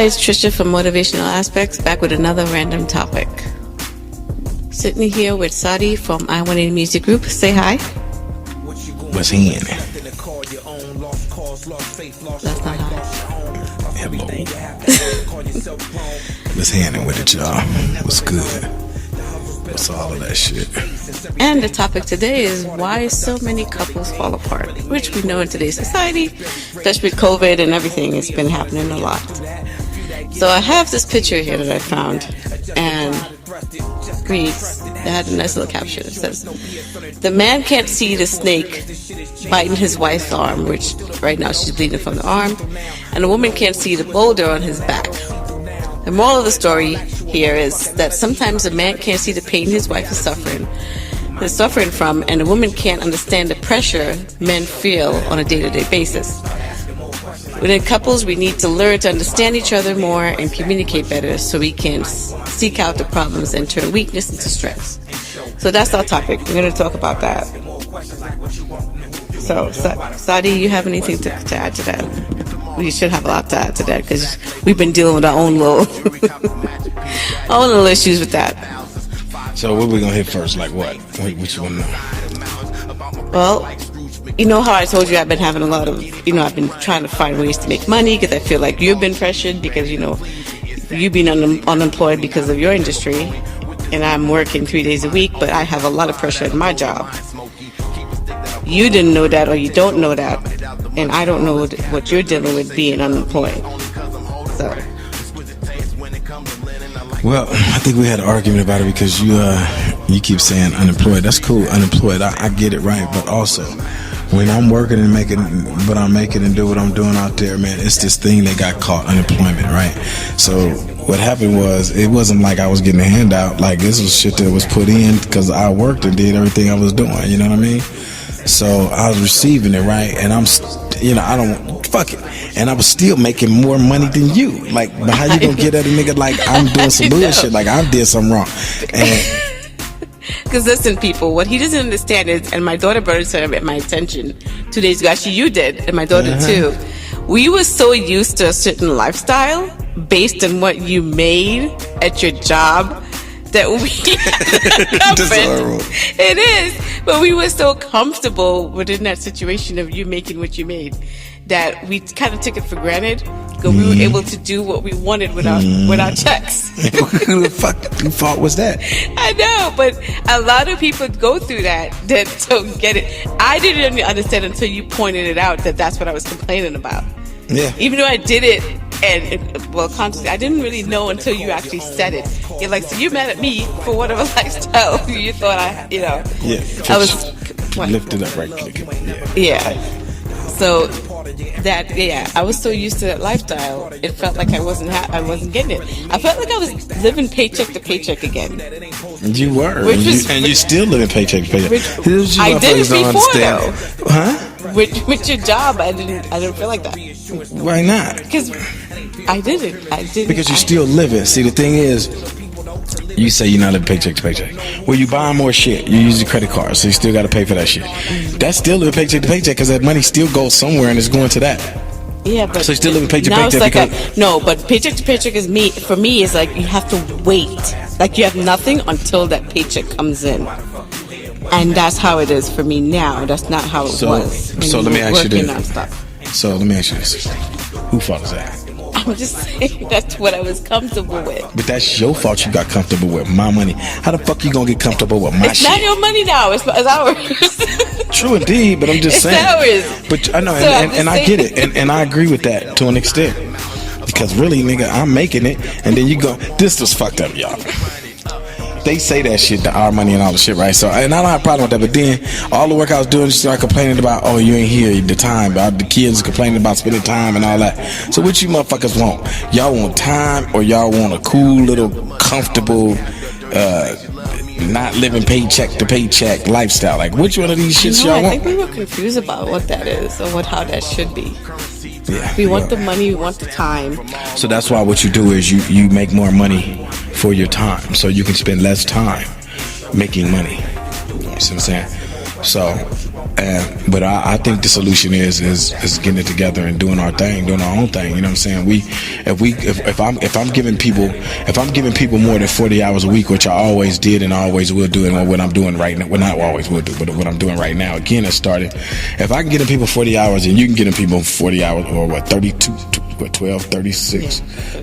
Hi, it's Trisha from Motivational Aspects, back with another random topic. Sitting here with Sadi from I Want It Music Group. Say hi. What's he in? That's not hi. Hello. What's happening with it, y'all? What's good? What's all of that shit? And the topic today is why so many couples fall apart, which we know in today's society, especially with COVID and everything, it's been happening a lot. So I have this picture here that I found, and reads, they had a nice little caption. It says, the man can't see the snake biting his wife's arm, which right now she's bleeding from the arm, and the woman can't see the boulder on his back. The moral of the story here is that sometimes a man can't see the pain his wife is suffering from, and a woman can't understand the pressure men feel on a day-to-day basis. Within couples, we need to learn to understand each other more and communicate better so we can seek out the problems and turn weakness into strength. So that's our topic. We're going to talk about that. So, Sadi, you have anything to add to that? We should have a lot to add to that because we've been dealing with our own little issues with that. So what we gonna hit first? Like what? What you wanna know? Well, you know how I told you I've been having a lot of, I've been trying to find ways to make money because I feel like you've been pressured because, you've been unemployed because of your industry, and I'm working 3 days a week, but I have a lot of pressure in my job. You didn't know that, or you don't know that, and I don't know what you're dealing with being unemployed. So, well, I think we had an argument about it because you keep saying unemployed. That's cool, unemployed. I get it, right, but also when I'm working and making what I'm making and do what I'm doing out there, man, it's this thing that got called unemployment, right? So what happened was, it wasn't like I was getting a handout. Like, this was shit that was put in because I worked and did everything I was doing. You know what I mean? So I was receiving it, right? And I'm, fuck it. And I was still making more money than you. Like, but how you gonna get at a nigga like I'm doing some bullshit, like I did something wrong? Because listen, people, what he doesn't understand is, and my daughter brought it to my attention 2 days ago. Actually, you did, and my daughter too. We were so used to a certain lifestyle based on what you made at your job that we it is, but we were so comfortable within that situation of you making what you made that we kind of took it for granted because we were able to do what we wanted with our checks. Who the fuck fault was that? I know, but a lot of people go through that don't get it. I didn't understand until you pointed it out that that's what I was complaining about. Yeah. Even though I did it, consciously, I didn't really know until you actually said it. You're like, so you're mad at me for whatever lifestyle you thought Yeah. I was lift it up, right click it. Yeah. So I was so used to that lifestyle. It felt like I wasn't getting it. I felt like I was living paycheck to paycheck again. You were, and you still living paycheck to paycheck. I did it before, though. Huh? With your job, I didn't feel like that. Why not? Because I didn't. Because you're still living. See, the thing is, you say you're not living paycheck to paycheck. Well, you buying more shit. You use your credit card, so you still got to pay for that shit. That's still living paycheck to paycheck because that money still goes somewhere and it's going to that. Yeah, but so you're still living paycheck to paycheck. No, but paycheck to paycheck is for me is like you have to wait. Like you have nothing until that paycheck comes in. And that's how it is for me now. That's not how it was. So let me ask you this. So let me ask you this. Who fault is that? I'm just saying that's what I was comfortable with. But that's your fault you got comfortable with my money. How the fuck you gonna get comfortable with my shit? It's not your money now. It's ours. True indeed, but I'm just saying. It's ours. But I know, and I get it. And I agree with that to an extent. Because really, nigga, I'm making it. And then you go, this was fucked up, y'all. They say that shit, our money and all the shit, right? So, and I don't have a problem with that. But then, all the work I was doing, you start complaining about, oh, you ain't here, the time. The kids complaining about spending time and all that. So, what you motherfuckers want? Y'all want time, or y'all want a cool little, comfortable, not living paycheck to paycheck lifestyle? Like, which one of these shits y'all want? I think we were confused about what that is or how that should be. Yeah, we want the money, we want the time. So that's why what you do is you make more money for your time, so you can spend less time making money. You see what I'm saying? So, but I think the solution is getting it together and doing our thing, doing our own thing. You know what I'm saying? If I'm giving people more than 40 hours a week, which I always did and always will do, and what I'm doing right now, well, not always will do, but what I'm doing right now, again, it started. If I can get them people 40 hours, and you can get them people 40 hours, or what, 32, what, 12, 36,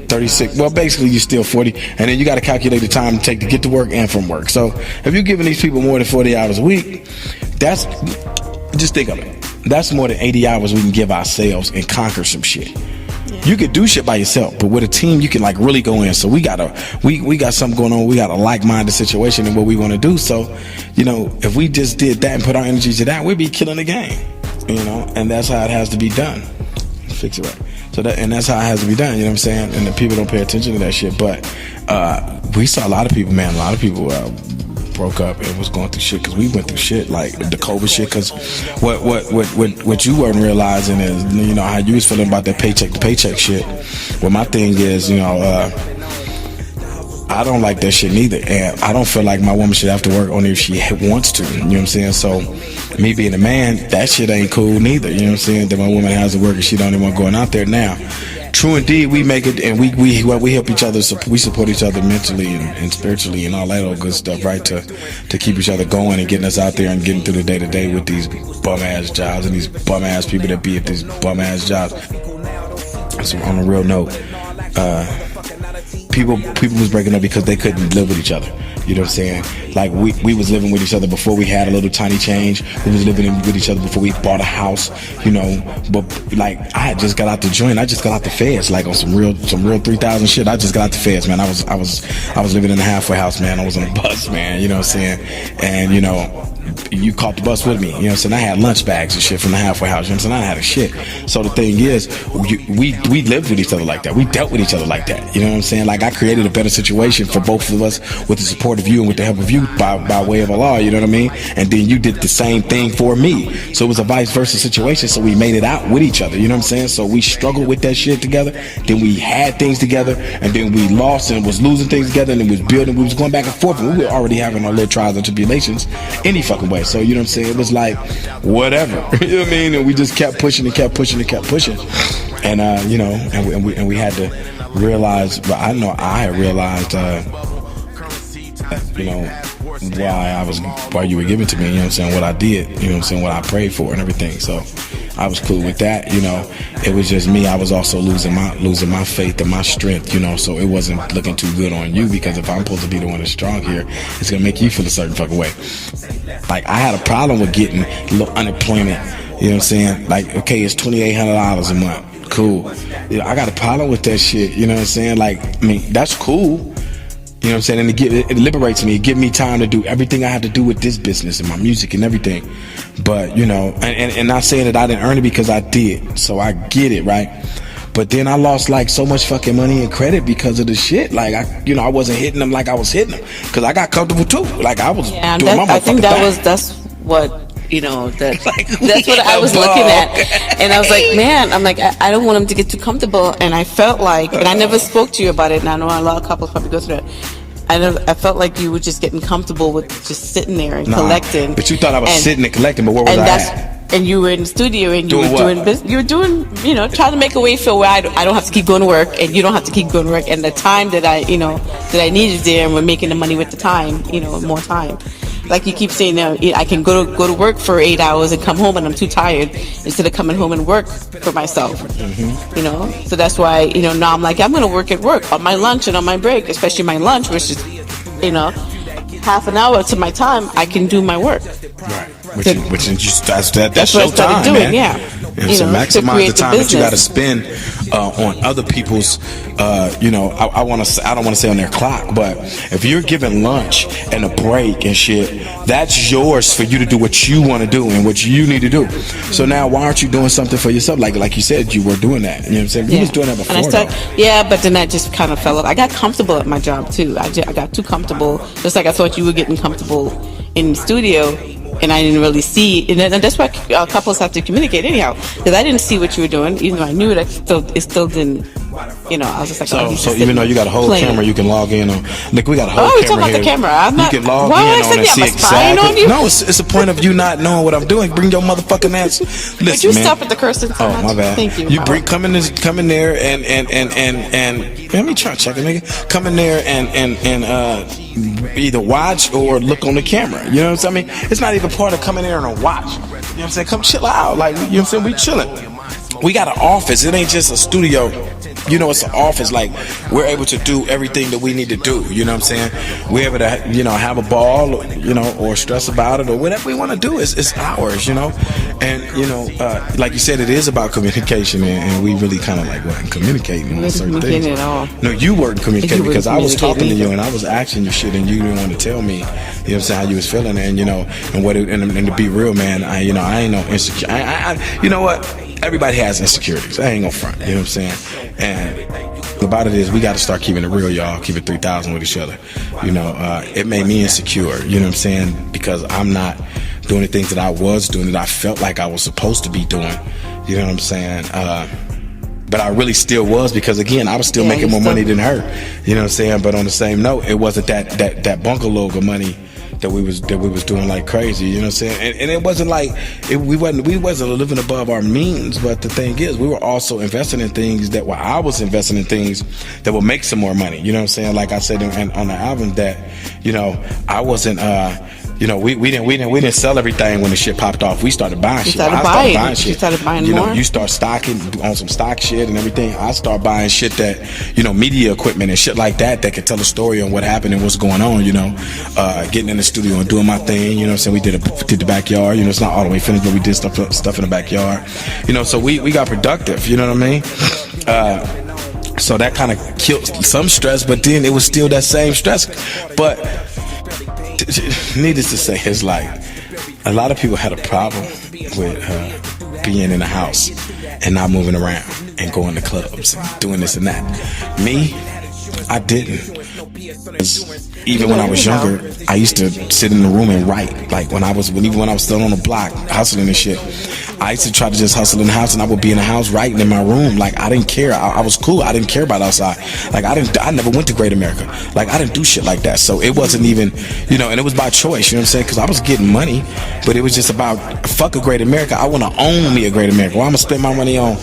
36. Well, basically, you're still 40, and then you got to calculate the time to take to get to work and from work. So, if you're giving these people more than 40 hours a week, that's, just think of it. That's more than 80 hours we can give ourselves and conquer some shit. You could do shit by yourself, but with a team, you can like really go in. So we got something going on. We got a like-minded situation in what we want to do. So, you know, if we just did that and put our energy to that, we'd be killing the game. You know, and that's how it has to be done. Fix it right. So that's how it has to be done. You know what I'm saying? And the people don't pay attention to that shit. But we saw a lot of people, man. A lot of people broke up and was going through shit because we went through shit like the COVID shit. Because what you weren't realizing is, you know, how you was feeling about that paycheck to paycheck shit. Well, my thing is, you know, I don't like that shit neither, and I don't feel like my woman should have to work only if she wants to. You know what I'm saying? So, me being a man, that shit ain't cool neither. You know what I'm saying? That my woman has to work and she don't even want going out there now. True indeed, we make it, and we help each other. We support each other mentally and spiritually and all that old good stuff, right? To keep each other going and getting us out there and getting through the day to day with these bum ass jobs and these bum ass people that be at these bum ass jobs. So on a real note, people was breaking up because they couldn't live with each other. You know what I'm saying? Like we was living with each other before we had a little tiny change. We was living with each other before we bought a house. You know, but like I had just got out the joint. I just got out the feds, like on some real 3,000 shit. I just got out the feds, man. I was living in a halfway house, man. I was on a bus, man. You know what I'm saying? And you know, you caught the bus with me. You know what I'm saying? I had lunch bags and shit from the halfway house. You know what I'm saying? I had a shit. So the thing is, we lived with each other like that. We dealt with each other like that. You know what I'm saying? Like I created a better situation for both of us with the support of you and with the help of you by way of Allah. You know what I mean? And then you did the same thing for me. So it was a vice versa situation. So we made it out with each other. You know what I'm saying? So we struggled with that shit together. Then we had things together, and then we lost and was losing things together, and it was building. We was going back and forth, and we were already having our little trials and tribulations any fucking way. So you know what I'm saying? It was like whatever. You know what I mean? And we just kept pushing and kept pushing and kept pushing. And you know, and we had to realize. But I know I had realized, you know, why you were giving to me. You know what I'm saying? What I did. You know what I'm saying? What I prayed for and everything. So I was cool with that. You know, it was just me. I was also losing my faith and my strength. You know, so it wasn't looking too good on you, because if I'm supposed to be the one that's strong here, it's gonna make you feel a certain fucking way. Like I had a problem with getting unemployment. You know what I'm saying? Like, okay, it's $2,800 a month. Cool. You know, I got a problem with that shit. You know what I'm saying? Like, I mean, that's cool. You know what I'm saying? And it liberates me. It gives me time to do everything I have to do with this business and my music and everything. But, you know, and not saying that I didn't earn it, because I did. So I get it, right? But then I lost like so much fucking money and credit because of the shit. Like I wasn't hitting them like I was hitting them, because I got comfortable too. Like I was doing my motherfucking I think thing. that's what. You know, that's what I was Dog. looking at. And I was like, man, I'm like, I don't want him to get too comfortable. And I felt like, and I never spoke to you about it, and I know a lot of couples probably go through that. I felt like you were just getting comfortable with just sitting there and collecting. But you thought I was sitting and collecting, but where was I at? And you were in the studio, and you were doing, you know, trying to make a way for where I don't have to keep going to work, and you don't have to keep going to work. And the time that I needed there, and we're making the money with the time, you know, more time. Like you keep saying, I can go to work for 8 hours and come home and I'm too tired, instead of coming home and work for myself. Mm-hmm. You know, so that's why, you know, now I'm like, I'm going to work at work on my lunch and on my break, especially my lunch, which is, you know, half an hour to my time, I can do my work. Right. Which is just that's your what I started time, doing, man. yeah. To maximize the time that you got to spend on other people's, you know, I don't want to say on their clock, but if you're giving lunch and a break and shit, that's yours for you to do what you want to do and what you need to do. So now, why aren't you doing something for yourself? Like you said, you were doing that. You know what I'm saying? You was doing that before. And but then I just kind of fell off. I got comfortable at my job too. I got too comfortable, just like I thought you were getting comfortable in the studio. And I didn't really see, and that's why couples have to communicate anyhow. Because I didn't see what you were doing, even though I knew it. It still didn't I was just like, So even though you got a whole camera, you can log in on. Look, we got a whole camera we talking about here. the camera. I'm not. You can log why in on and see exactly. On you? No, it's a point of you not knowing what I'm doing. Bring your motherfucking ass. Listen, Would you man. stop at the cursing? So my bad. Thank you. You come in there and let me try to check it, nigga. Come in there and either watch or look on the camera. You know what I'm saying? I mean, it's not even part of coming there and watch. You know what I'm saying? Come chill out. Like, you know what I'm saying? We chilling. We got an office. It ain't just a studio. It's an office. Like, we're able to do everything that we need to do. You know what I'm saying? We're able to, have a ball, or stress about it or whatever we want to do. It's ours, And, like you said, it is about communication, and we really kind of like wasn't communicating on certain things. At all. No, you weren't communicating because I was talking to you and I was asking you shit and you didn't want to tell me, how you was feeling and, and to be real, man, I ain't no insecure. You know what? Everybody has insecurities. I ain't gonna front. You know what I'm saying? And about it is we got to start keeping it real, y'all. Keep it 3,000 with each other. It made me insecure. You know what I'm saying? Because I'm not doing the things that I was doing that I felt like I was supposed to be doing. You know what I'm saying? But I really still was because again, I was still making more money than her. You know what I'm saying? But on the same note, it wasn't that bungalow of money that we was doing like crazy, you know what I'm saying? And it wasn't like we wasn't living above our means, but the thing is, we were also investing in things I was investing in things that would make some more money, you know what I'm saying? Like I said on the album that, I wasn't we didn't sell everything when the shit popped off. We started buying shit. I started buying shit. You started buying more? You start stocking on some stock shit and everything. I start buying shit that, media equipment and shit like that could tell a story on what happened and what's going on, getting in the studio and doing my thing, you know what I'm saying? We did the backyard, it's not all the way finished, but we did stuff in the backyard. So we got productive, you know what I mean? So that kind of killed some stress, but then it was still that same stress. But needless to say, it's like a lot of people had a problem with being in the house and not moving around and going to clubs and doing this and that. Me, I didn't. Even when I was younger, I used to sit in the room and write. Like when I was still on the block hustling and shit, I used to try to just hustle in the house, and I would be in the house writing in my room. Like I didn't care. I was cool. I didn't care about outside. Like I never went to Great America. Like I didn't do shit like that. So it wasn't even, and it was by choice. You know what I'm saying? Because I was getting money, but it was just about fuck a Great America. I want to own me a Great America. Well, I'm gonna spend my money on,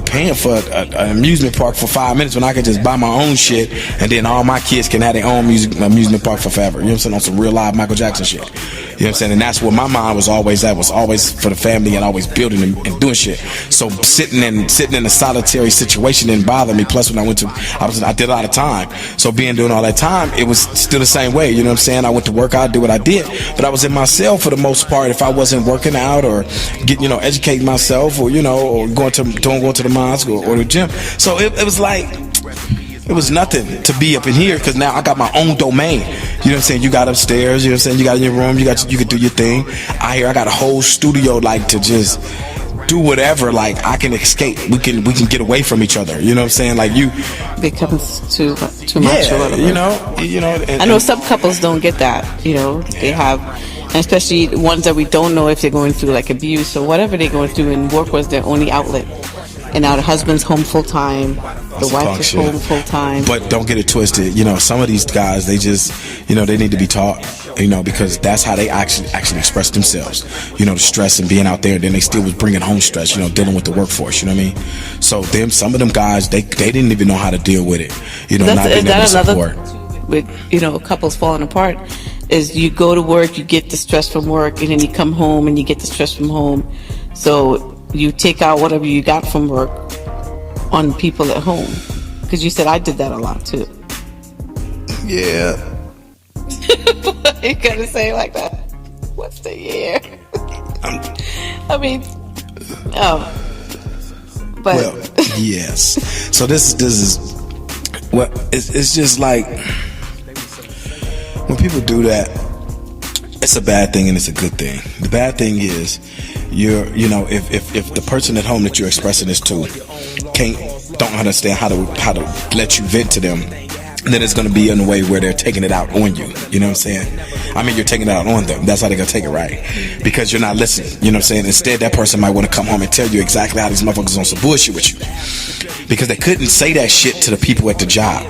paying for an amusement park for 5 minutes when I could just buy my own shit, and then all my kids can have their own amusement park for forever. You know what I'm saying? On some real live Michael Jackson shit. You know what I'm saying? And that's what my mind was always at. Was always for the family and always building and doing shit. So sitting in a solitary situation didn't bother me. Plus when I did a lot of time. So doing all that time, it was still the same way. You know what I'm saying? I went to work out, did what I did, but I was in my cell for the most part. If I wasn't working out or educating myself or or going to the mosque or the gym. So it was like, it was nothing to be up in here because now I got my own domain. You know what I'm saying? You got upstairs, you know what I'm saying? You got in your room, you could do your thing. I got a whole studio like to just do whatever, like I can escape. We can get away from each other. You know what I'm saying? Like you becomes too much or whatever. I know some couples don't get that. They have, and especially ones that we don't know if they're going through like abuse or whatever they're going through, and work was their only outlet. And now the husband's home full time, the wife is home full time. But don't get it twisted. Some of these guys, they just, they need to be taught, because that's how they actually express themselves. The stress and being out there. Then they still was bringing home stress, dealing with the workforce. You know what I mean? So some of them guys, they didn't even know how to deal with it. Not being able to support. With couples falling apart, is you go to work, you get the stress from work, and then you come home and you get the stress from home. So you take out whatever you got from work on people at home. Because you said I did that a lot too. Yeah. You gotta say it like that. What's the year? But well, yes. So this is well, it's just like when people do that, it's a bad thing and it's a good thing. The bad thing is if the person at home that you're expressing this to don't understand how to let you vent to them, then it's going to be in a way where they're taking it out on you. You know what I'm saying? I mean, you're taking it out on them. That's how they're going to take it, right? Because you're not listening. You know what I'm saying? Instead, that person might want to come home and tell you exactly how these motherfuckers on some bullshit with you. Because they couldn't say that shit to the people at the job.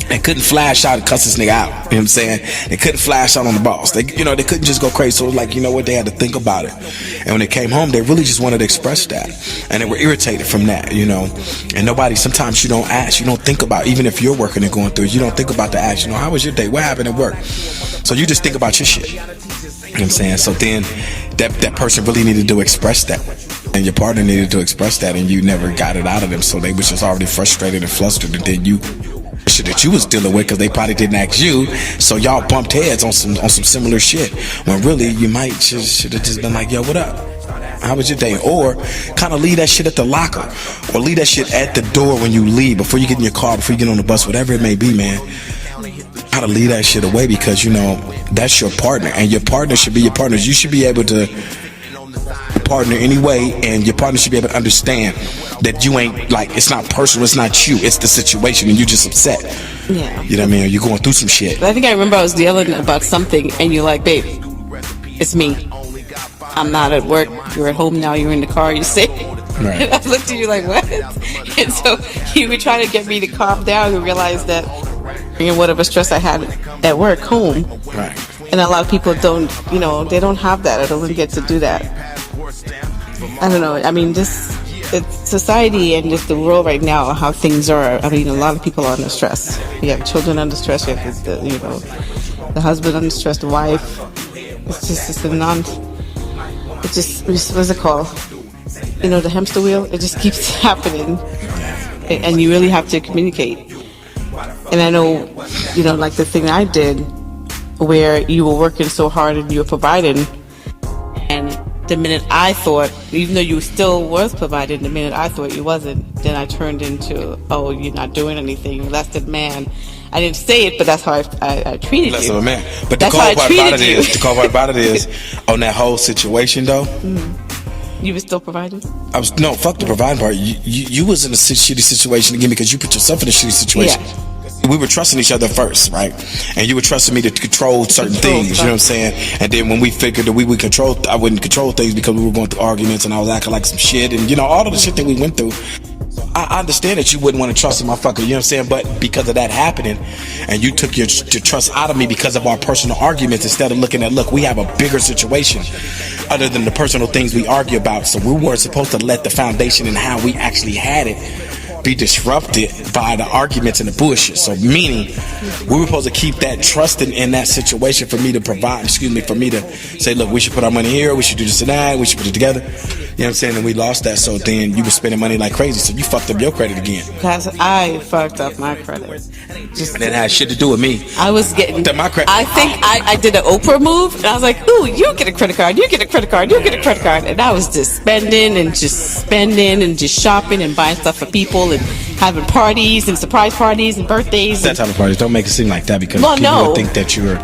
They couldn't flash out and cuss this nigga out. You know what I'm saying? They couldn't flash out on the boss. They couldn't just go crazy. So it was like, you know what? They had to think about it. And when they came home, they really just wanted to express that. And they were irritated from that, you know. And sometimes you don't ask, you don't think about, even if you're working and going through it, you don't think about the ask, how was your day? What happened at work? So you just think about your shit. You know what I'm saying? So then that person really needed to express that. And your partner needed to express that, and you never got it out of them. So they was just already frustrated and flustered, and then shit that you was dealing with because they probably didn't ask you, so y'all bumped heads on some similar shit, when really you might should have just been like, yo, what up, how was your day? Or kind of leave that shit at the locker, or leave that shit at the door when you leave, before you get in your car, before you get on the bus, whatever it may be, man. How to leave that shit away, because that's your partner, and your partner should be your partner. You should be able to partner anyway, and your partner should be able to understand that you ain't, like, it's not personal, it's not you, it's the situation, and you just upset. Yeah. You know what I mean? Or you're going through some shit. I think I remember I was yelling about something, and you're like, babe, it's me. I'm not at work. You're at home now. You're in the car. You say. Right. And I looked at you like, what? And so you were trying to get me to calm down and realize that bringing whatever stress I had at work home. Right. And a lot of people don't, they don't have that, or don't get to do that. I don't know. I mean, it's society and just the world right now, how things are. I mean, a lot of people are under stress. You have children under stress. You have the husband under stress, the wife. What's it called? The hamster wheel. It just keeps happening, and you really have to communicate. And I know, like the thing I did, where you were working so hard and you were providing, and the minute I thought, even though you still was providing, the minute I thought you wasn't, then I turned into, oh, you're not doing anything, you're less than man. I didn't say it, but that's how I treated less you. Less of a man. But that's how I treated you. The cool part about it is, on that whole situation though, you were still providing? Fuck the providing part. You was in a shitty situation again because you put yourself in a shitty situation. Yeah. We were trusting each other first, right? And you were trusting me to control certain things, you know what I'm saying? And then when we figured that I wouldn't control things because we were going through arguments and I was acting like some shit, and all of the shit that we went through. I understand that you wouldn't want to trust a motherfucker, you know what I'm saying? But because of that happening, and you took your trust out of me because of our personal arguments, instead of looking at, look, we have a bigger situation other than the personal things we argue about. So we weren't supposed to let the foundation and how we actually had it be disrupted by the arguments and the bullshit. So meaning, we were supposed to keep that trust in that situation for me to say, look, we should put our money here, we should do this and that, we should put it together. You know what I'm saying? And we lost that, so then you were spending money like crazy, so you fucked up your credit again. Because I fucked up my credit. And that had shit to do with me. I was getting my credit. I think I did an Oprah move, and I was like, ooh, you get a credit card, you get a credit card, you get a credit card. And I was just spending and just shopping and buying stuff for people and having parties and surprise parties and birthdays. That type of parties. Don't make it seem like that, because people will think that you're.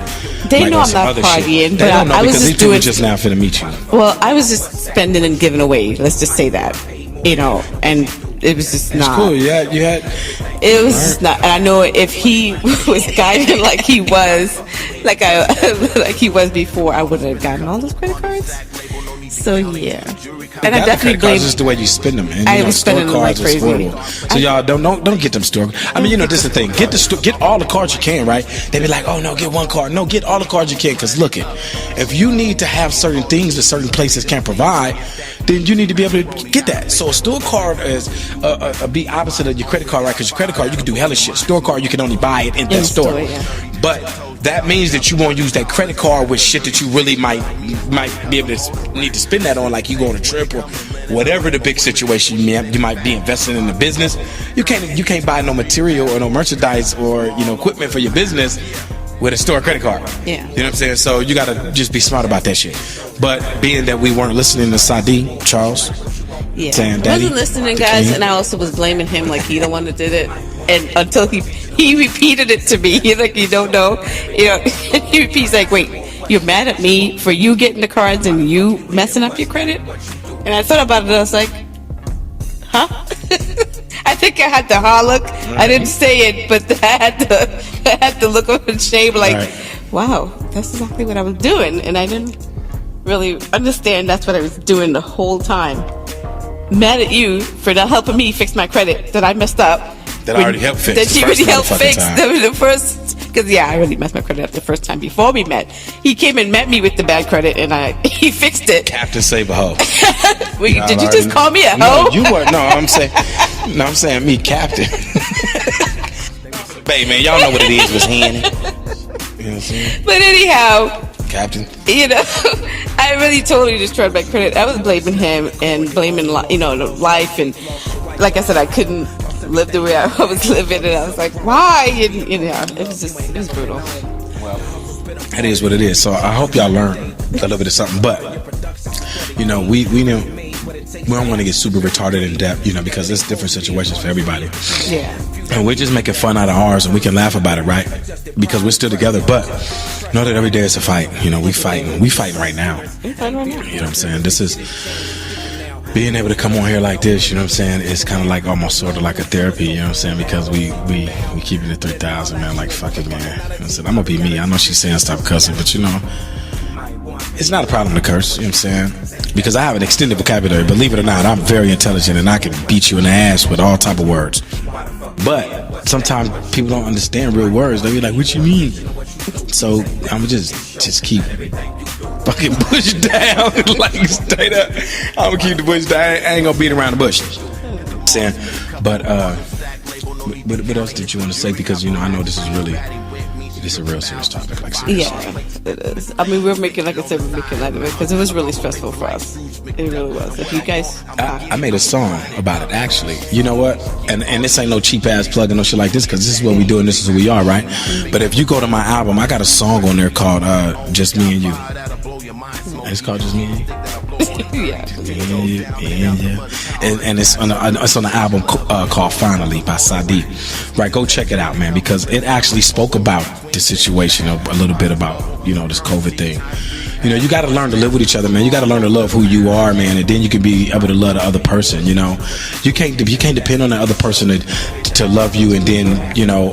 They know I'm not partying, but I was just doing. Just now finna meet you. Well, I was just spending and giving away. Let's just say that, and it was just not. Cool. Yeah, you had. It was just not. And I know if he was guiding like he was, like he was before, I wouldn't have gotten all those credit cards. So yeah, and I definitely blame. Just the way you spend them, and I was spending them like crazy. So y'all don't get them store. I mean, this is the thing. Get all the cards you can, right? They be like, oh no, get one card. No, get all the cards you can. Because look, if you need to have certain things that certain places can't provide, then you need to be able to get that. So a store card is be opposite of your credit card, right? Because your credit card, you can do hella shit. Store card, you can only buy it in that store. Yeah. But that means that you won't use that credit card with shit that you really might be able to need to spend that on, like you go on a trip or whatever the big situation you might be investing in the business. You can't buy no material or no merchandise or equipment for your business with a store credit card. Yeah. You know what I'm saying? So you gotta just be smart about that shit. But being that we weren't listening to Sadi, Charles, yeah, saying, I wasn't listening, guys, and I also was blaming him like he the one that did it, and until he repeated it to me, he's like, you don't know, he repeats like, wait, you're mad at me for you getting the cards and you messing up your credit? And I thought about it, and I was like, huh? I think I had the hard look. I didn't say it, but I had the look of shame, like, wow, that's exactly what I was doing, and I didn't really understand that's what I was doing the whole time. Mad at you for not helping me fix my credit that I messed up. That I already helped fix. That you already helped fix the first. Because I already messed my credit up the first time before we met. He came and met me with the bad credit, and he fixed it. Captain Save a Hoe. Did you just call me a hoe? No, you weren't. No, I'm saying me, Captain. Babe, man, y'all know what it is with Henny. You know what I'm saying? But anyhow, Captain. I really totally destroyed my credit. I was blaming him and blaming, life, and like I said, I couldn't live the way I was living, and I was like, why? And, it was brutal. Well, it is what it is. So I hope y'all learn a little bit of something. But we don't want to get super retarded in depth, because there's different situations for everybody. Yeah. And we're just making fun out of ours, and we can laugh about it, right? Because we're still together. But know that every day is a fight. We fighting. We fighting right now. We're fighting right now. You know what I'm saying? This is being able to come on here like this. You know what I'm saying? It's kind of like almost sort of like a therapy. You know what I'm saying? Because we keeping it 3,000, man. Like, fuck it, man. I said, I'm gonna be me. I know she's saying stop cussing, but it's not a problem to curse. You know what I'm saying? Because I have an extended vocabulary. Believe it or not, I'm very intelligent, and I can beat you in the ass with all type of words. But sometimes people don't understand real words. They be like, what you mean? So I'm just keep fucking bush down. Like, straight up, I'm gonna keep the bush down. I ain't gonna beat around the bush. Saying, but what else did you want to say? Because I know this is a real serious topic. Like, seriously. Yeah, it is. I mean, we're making light of it because it was really stressful for us. It really was. If you guys, I made a song about it, actually. You know what? And this ain't no cheap ass plug and no shit like this, because this is what we do and this is who we are, right? But if you go to my album, I got a song on there called Just Me and You. It's called Just Me and You. Yeah. And it's on the album called Finally by Sadi. Right, go check it out, man, because it actually spoke about the situation a little bit about this COVID thing. You got to learn to live with each other, man. You got to learn to love who you are, man, and then you can be able to love the other person. You can't depend on the other person to love you, and then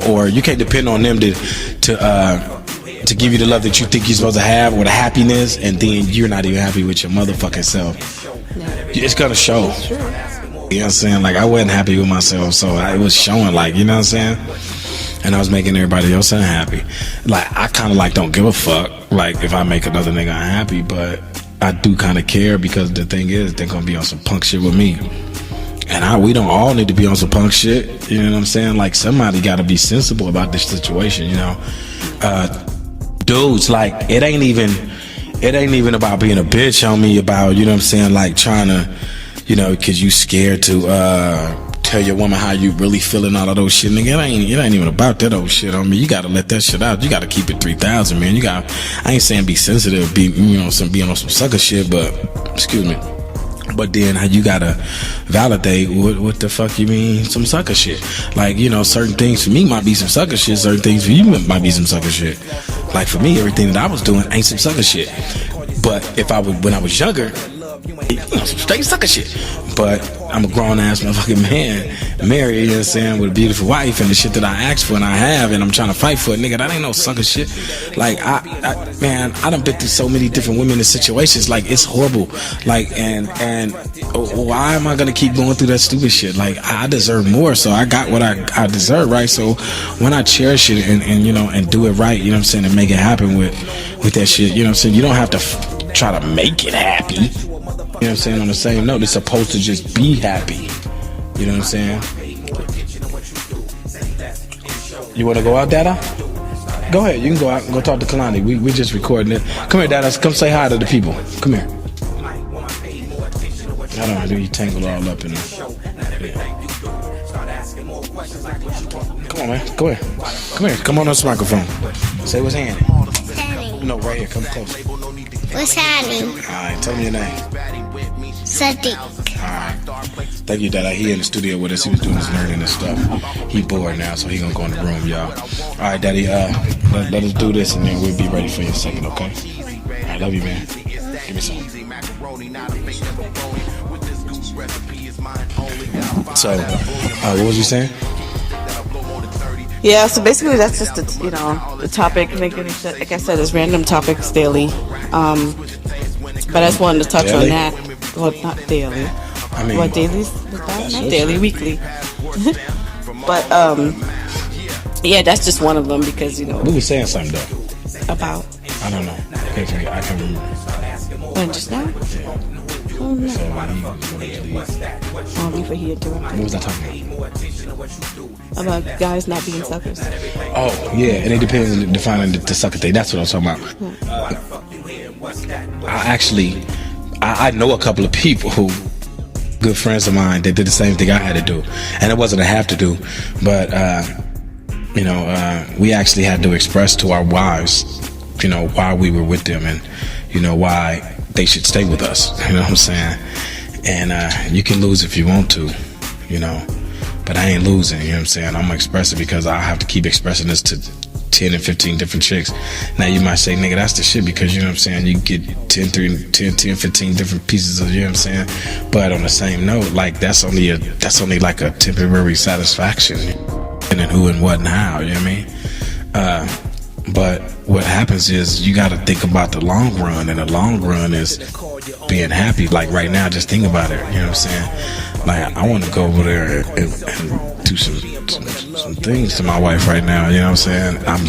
or you can't depend on them to give you the love that you think you're supposed to have, or the happiness, and then you're not even happy with your motherfucking self. It's gonna show. You know what I'm saying? Like, I wasn't happy with myself, so it was showing, like, you know what I'm saying? And I was making everybody else unhappy. Like, I kind of don't give a fuck, like, if I make another nigga unhappy, but I do kind of care, because the thing is, they're gonna be on some punk shit with me. And we don't all need to be on some punk shit. You know what I'm saying? Like, somebody got to be sensible about this situation. Dudes, like, it ain't even about being a bitch on me about, you know what I'm saying, like, trying to, because you scared to tell your woman how you really feeling, all of those shit. Nigga, it ain't even about that old shit on me. You gotta let that shit out. You gotta keep it 3,000, man. I ain't saying be sensitive, be on some sucker shit, but excuse me. But then you gotta validate what the fuck you mean some sucker shit. Like, certain things for me might be some sucker shit, certain things for you might be some sucker shit. Like, for me, everything that I was doing ain't some sucker shit. But when I was younger, some straight sucker shit. But I'm a grown ass motherfucking man, married, you know what I'm saying, with a beautiful wife, and the shit that I asked for and I have, and I'm trying to fight for it, nigga, that ain't no sucker shit. Like, I done been through so many different women in situations, like, it's horrible. Like, and why am I gonna keep going through that stupid shit? Like, I deserve more, so I got what I deserve, right? So when I cherish it and do it right, you know what I'm saying, and make it happen with that shit, you know what I'm saying, you don't have to try to make it happy. You know what I'm saying? On the same note, it's supposed to just be happy. You know what I'm saying? You want to go out, Dada? Go ahead. You can go out and go talk to Kalani. We just recording it. Come here, Dada. Come say hi to the people. Come here. I don't know. You tangled all up in it. Come on, man. Go ahead. Come here. Come on this microphone. Say what's happening. No, right here. Come close. What's happening? All right. Tell me your name. Sadiq. Alright. Thank you, Dada. He in the studio with us. He was doing his learning and stuff. He bored now, so he gonna go in the room, y'all. Alright, Daddy, let us do this, and then we'll be ready for you in a second, okay? Alright, love you, man. Give me some. So, what was you saying? Yeah, so basically that's just the topic. Like I said, it's random topics daily. But I just wanted to touch Daily? on that. Well, not daily. I mean, What daily? Not daily, weekly. But yeah, that's just one of them because we were saying something though. about I don't know. I can't remember. when just now. Oh no! Before he interrupted. What was I talking About guys not being suckers. Oh yeah, and it depends on defining the sucker thing. That's what I'm talking about. I know a couple of people who, good friends of mine, that did the same thing I had to do, and it wasn't a have to do, but we actually had to express to our wives, why we were with them, and why they should stay with us. You know what I'm saying? And you can lose if you want to, but I ain't losing. You know what I'm saying? I'm gonna express it because I have to keep expressing this to 10 and 15 different chicks. Now you might say, nigga, that's the shit, because you know what I'm saying, you get 10, 15 different pieces of, you know what I'm saying, but on the same note, like that's only like a temporary satisfaction, and then who and what and how, you know what I mean? But what happens is you got to think about the long run, and the long run is being happy. Like right now, just think about it, you know what I'm saying? Like I want to go over there and do some things to my wife right now, you know what I'm saying? I'm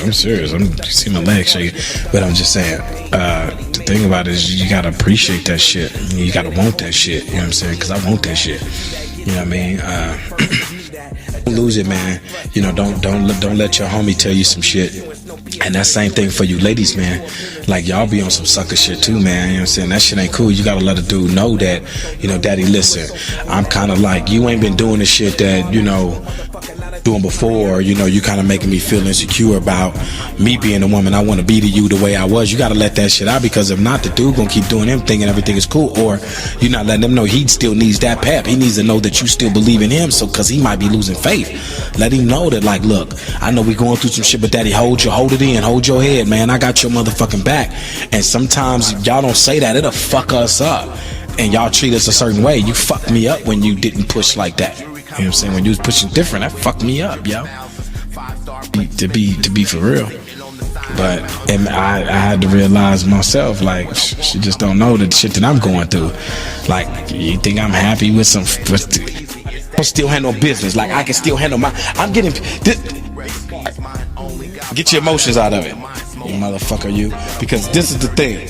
serious. You see my legs shaking, but I'm just saying, the thing about it is you gotta appreciate that shit. You gotta want that shit, you know what I'm saying? Because I want that shit, you know what I mean? Don't lose it, man. Don't let your homie tell you some shit. And that same thing for you ladies, man. Like y'all be on some sucker shit too, man. You know what I'm saying? That shit ain't cool. You gotta let a dude know that, daddy, listen, I'm kinda like, you ain't been doing the shit that, doing before, you kind of making me feel insecure about me being the woman I want to be to you the way I was. You got to let that shit out, because if not, the dude gonna keep doing him thinking everything is cool, or you not letting him know he still needs that pep. He needs to know that you still believe in him, so because he might be losing faith. Let him know that, like, look, I know we going through some shit, but daddy, hold it in, hold your head, man. I got your motherfucking back. And sometimes y'all don't say that, it'll fuck us up, and y'all treat us a certain way. You fucked me up when you didn't push like that. You know what I'm saying? When you was pushing different, that fucked me up, yo. To be for real. But I had to realize myself, like, she just don't know the shit that I'm going through. Like, you think I'm happy with some... I still handle business. Like, I can still handle I'm getting... Get your emotions out of it, you motherfucker, you. Because this is the thing.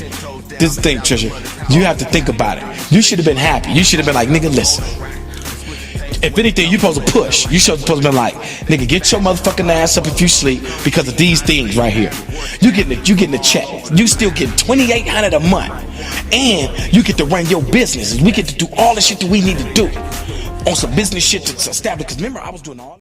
This is the thing, Trisha. You have to think about it. You should have been happy. You should have been like, nigga, listen. If anything, you supposed to push. You supposed to be like, nigga, get your motherfucking ass up if you sleep because of these things right here. You getting a check. You still get $2,800 a month, and you get to run your business. We get to do all the shit that we need to do on some business shit to establish. Because remember, I was doing all.